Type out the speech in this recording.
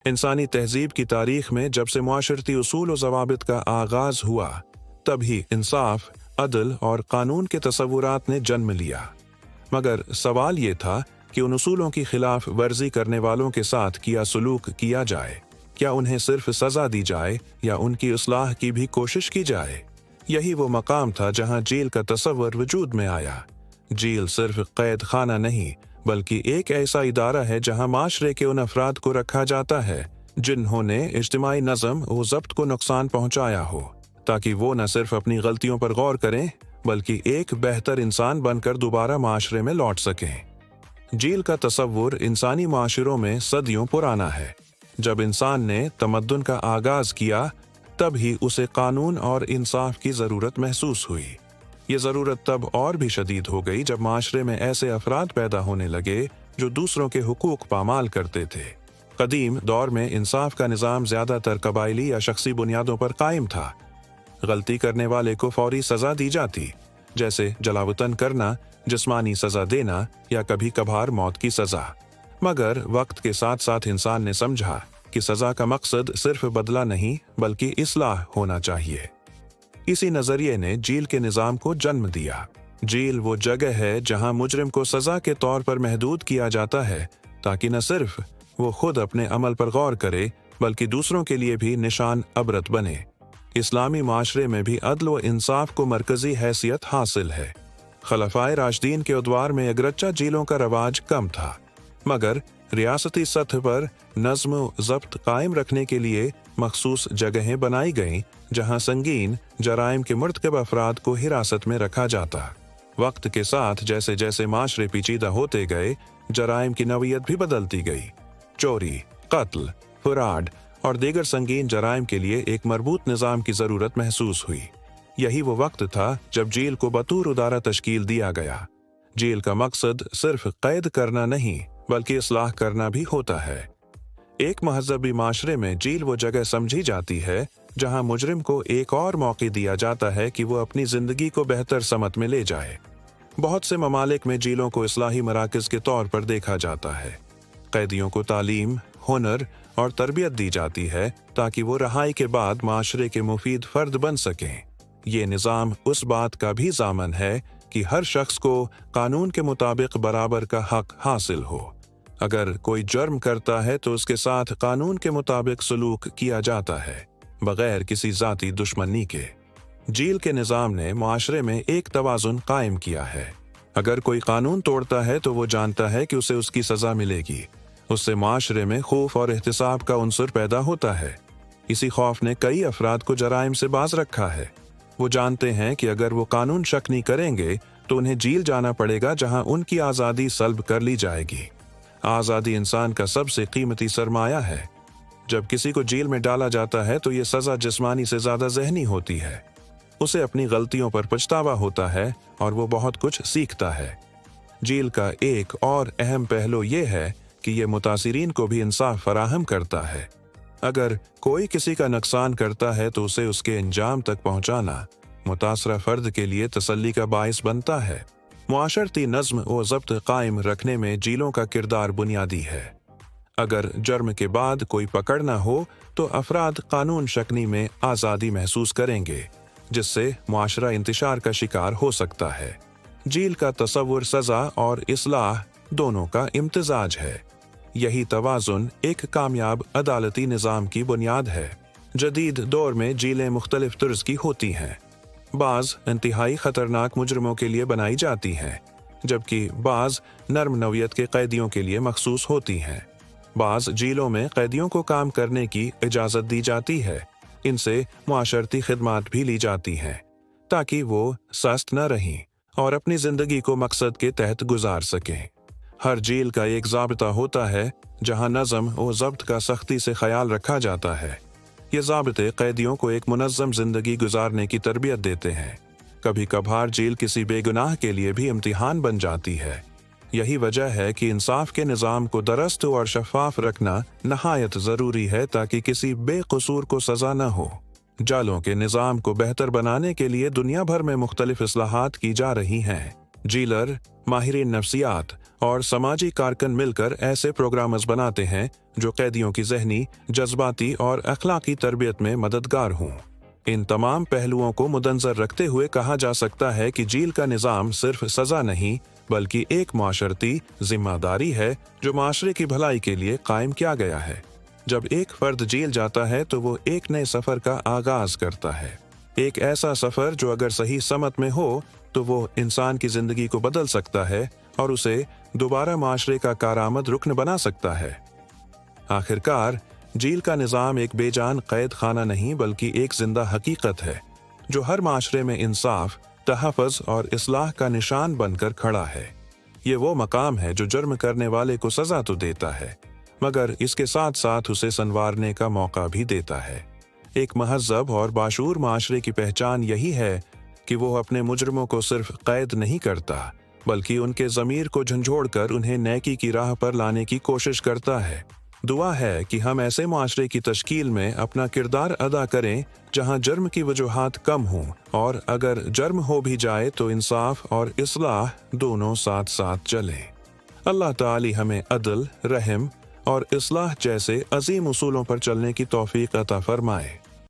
इंसानी तहजीब की तारीख में जब से मुआशरती उसूल और ज़वाबित का आगाज़ हुआ, तभी इंसाफ, अदल और कानून के तसव्वुरात ने जन्म लिया। मगर सवाल ये था कि उन उसूलों की खिलाफ वर्जी करने वालों के साथ क्या सलूक किया जाए। क्या उन्हें सिर्फ सज़ा दी जाए या उनकी इस्लाह की भी कोशिश की जाए? यही वो मकाम था जहाँ जेल का तसव्वुर वजूद में आया। जेल सिर्फ कैद खाना नहीं, बल्कि एक ऐसा इदारा है जहाँ माशरे के उन अफराद को रखा जाता है जिन्होंने इज्तिमाई नज़म व ज़ब्त को नुकसान पहुँचाया हो, ताकि वो न सिर्फ अपनी गलतियों पर गौर करें बल्कि एक बेहतर इंसान बनकर दोबारा माशरे में लौट सकें। जेल का तसव्वुर इंसानी माशरों में सदियों पुराना है। जब इंसान ने तमद्दुन का आगाज़ किया, तब ही उसे कानून और इंसाफ की ज़रूरत महसूस हुई। ये ज़रूरत तब और भी शदीद हो गई जब माशरे में ऐसे अफराद पैदा होने लगे जो दूसरों के हुकूक पामाल करते थे। कदीम दौर में इंसाफ का निज़ाम ज़्यादातर कबायली या शख्सी बुनियादों पर कायम था। गलती करने वाले को फौरी सज़ा दी जाती, जैसे जलावतन करना, जिस्मानी सज़ा देना या कभी कभार मौत की सज़ा। मगर वक्त के साथ साथ इंसान ने समझा कि सज़ा का मकसद सिर्फ बदला नहीं बल्कि इस्लाह होना चाहिए। इसी नज़रिए ने जेल के निज़ाम को जन्म दिया। जेल वो जगह है जहां मुजरिम को सज़ा के तौर पर महदूद किया जाता है, ताकि न सिर्फ वो खुद अपने अमल पर गौर करे बल्कि दूसरों के लिए भी निशान अबरत बने। इस्लामी माशरे में भी अदल व इंसाफ को मरकजी हैसियत हासिल है। खलफाए राशिदीन के उद्वार में अगरच्चा जेलों का रवाज कम था, मगर रियासती सतह पर नज़्म व ज़ब्त कायम रखने के लिए मखसूस जगहें बनाई गईं जहां संगीन जराइम के मुर्तकब अफराद को हिरासत में रखा जाता। वक्त के साथ जैसे जैसे माशरे पेचीदा होते गए, जराइम की नौइयत भी बदलती गई। चोरी, कत्ल, फराड और दीगर संगीन जराइम के लिए एक मरबूत निज़ाम की ज़रूरत महसूस हुई। यही वो वक्त था जब जेल को बतौर उदारा तश्कील दिया गया। जेल का मकसद सिर्फ कैद करना नहीं बल्कि इस्लाह करना भी होता है। एक महज़बी माशरे में जेल वो जगह समझी जाती है जहां मुजरिम को एक और मौका दिया जाता है कि वो अपनी ज़िंदगी को बेहतर समत में ले जाए। बहुत से ममालिक में जेलों को इस्लाही मराकज़ के तौर पर देखा जाता है। कैदियों को तालीम, हुनर और तरबियत दी जाती है ताकि वो रहाई के बाद माशरे के मुफीद फ़र्द बन सकें। ये निज़ाम उस बात का भी ज़ामन है कि हर शख्स को कानून के मुताबिक बराबर का हक हासिल हो। अगर कोई जुर्म करता है तो उसके साथ कानून के मुताबिक सलूक किया जाता है, बगैर किसी ज़ाती दुश्मनी के। जेल के निज़ाम ने माशरे में एक तवाज़ुन कायम किया है। अगर कोई कानून तोड़ता है तो वो जानता है कि उसे उसकी सज़ा मिलेगी। उससे माशरे में खौफ और एहतिसाब का उन्सुर पैदा होता है। इसी खौफ ने कई अफराद को जराइम से बाज रखा है। वो जानते हैं कि अगर वो कानून शक्नी करेंगे तो उन्हें जेल जाना पड़ेगा, जहां उनकी आज़ादी सल्ब कर ली जाएगी। आज़ादी इंसान का सबसे कीमती सरमाया है। जब किसी को जेल में डाला जाता है तो ये सज़ा जिस्मानी से ज़्यादा ज़हनी होती है। उसे अपनी गलतियों पर पछतावा होता है और वो बहुत कुछ सीखता है। जेल का एक और अहम पहलू ये है कि ये मुतासिरीन को भी इंसाफ फराहम करता है। अगर कोई किसी का नुकसान करता है तो उसे उसके अंजाम तक पहुंचाना मुतासरा फ़र्द के लिए तसल्ली का बाइस बनता है। मुआशरती नज़्म व ज़ब्त कायम रखने में जेलों का किरदार बुनियादी है। अगर जुर्म के बाद कोई पकड़ न हो तो अफराद कानून शक्नी में आज़ादी महसूस करेंगे, जिससे मुआशरा इंतशार का शिकार हो सकता है। जेल का तसव्वुर सज़ा और इस्लाह दोनों का इम्तिजाज है। यही तवाज़ुन एक कामयाब अदालती निज़ाम की बुनियाद है। जदीद दौर में जेलें मुख्तलिफ तर्ज की होती हैं। बाज़ इंतहाई ख़तरनाक मुजरिमों के लिए बनाई जाती हैं, जबकि बाज़ नर्म नौयत के कैदियों के लिए मखसूस होती हैं। बाज़ जेलों में कैदियों को काम करने की इजाज़त दी जाती है। इनसे मुआशरती खिदमात भी ली जाती हैं ताकि वो सस्त न रहें और अपनी ज़िंदगी को मकसद के तहत गुजार सकें। हर जेल का एक ज़ाबिता होता है जहां नज़म व ज़ब्त का सख्ती से ख्याल रखा जाता है। ये ज़ाबिते कैदियों को एक मुनज़्ज़म ज़िंदगी गुजारने की तरबियत देते हैं। कभी कभार जेल किसी बेगुनाह के लिए भी इम्तिहान बन जाती है। यही वजह है कि इंसाफ के निज़ाम को दुरुस्त और शफ़ाफ रखना नहायत ज़रूरी है ताकि किसी बेकसूर को सज़ा न हो। जालों के निज़ाम को बेहतर बनाने के लिए दुनिया भर में मुख्तलिफ इस्लाहात की जा रही हैं। जीलर, माहिरीन नफ्सियात और समाजी कारकुन मिलकर ऐसे प्रोग्रामर्स बनाते हैं जो कैदियों की जहनी, जज्बाती और अखलाकी तरबियत में मददगार हों। इन तमाम पहलुओं को मुद्दनजर रखते हुए कहा जा सकता है कि जेल का निज़ाम सिर्फ सज़ा नहीं बल्कि एक माशरती जिम्मेदारी है जो माशरे की भलाई के लिए कायम किया गया है। जब एक फर्द जेल जाता है तो वो एक नए सफ़र का आगाज़ करता है, एक ऐसा सफ़र जो अगर सही समत में हो तो वो इंसान की ज़िंदगी को बदल सकता है और उसे दोबारा माशरे का कारआमद रुकन बना सकता है। आखिरकार जेल का निज़ाम एक बेजान कैद खाना नहीं बल्कि एक जिंदा हकीकत है जो हर माशरे में इंसाफ, तहफ़्फ़ुज़ और इस्लाह का निशान बनकर खड़ा है। ये वो मकाम है जो जुर्म करने वाले को सज़ा तो देता है मगर इसके साथ साथ उसे संवारने का मौका भी देता है। एक महज़्ज़ब और बाशूर माशरे की पहचान यही है कि वो अपने मुजरमों को सिर्फ कैद नहीं करता बल्कि उनके ज़मीर को झंझोड़कर उन्हें नेकी की राह पर लाने की कोशिश करता है। दुआ है कि हम ऐसे माशरे की तश्कील में अपना किरदार अदा करें जहां जुर्म की वजूहात कम हों और अगर जुर्म हो भी जाए तो इंसाफ और इस्लाह दोनों साथ साथ चलें। अल्लाह ताली हमें अदल, रहम और इस्लाह जैसे अजीम उसूलों पर चलने की तौफीक अता फरमाए।